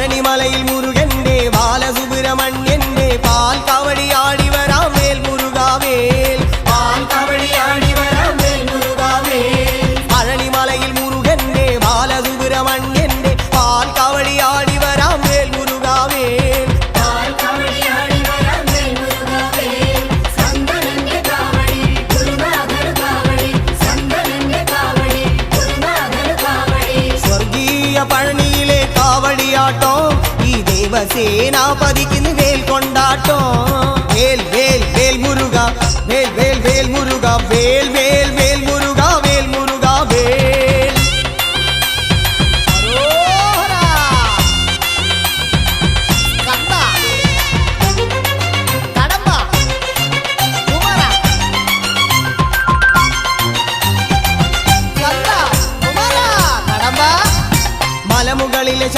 പഴനിമലയിൽ മുരുകന്റെ ബാലസുബ്രഹ്മണ്യന്റെ പാൽ കവടിയാടി വരാം വേൽ മുരുകാവേൽ പാൽ കവടിയാടി വരാം വേൽ മുരുകാവേൽ പഴനിമലയിൽ മുരുകന്റെ ബാലസുബ്രഹ്മണ്യന്റെ പാൽ കവടിയാടി വരാം വേൽ മുരുകാവേൽ പാൽ കവടിയാടി വരാം വേൽ മുരുകാവേൽ സന്തനന്റെ കാവടി ഗുരുനാഥർ കാവടി സന്തനന്റെ കാവടി ഗുരുനാഥർ കാവടി സ്വർഗീയ പഴനിയിലെ കാവടിയാട്ടോ ഈ ദേവസേനാപതിക്ക് വേൽ കൊണ്ടാട്ടോ വേൽ വേൽ വേൽ മുരുക വേൽ വേൽ വേൽ മുരുക വേൽ വേൽ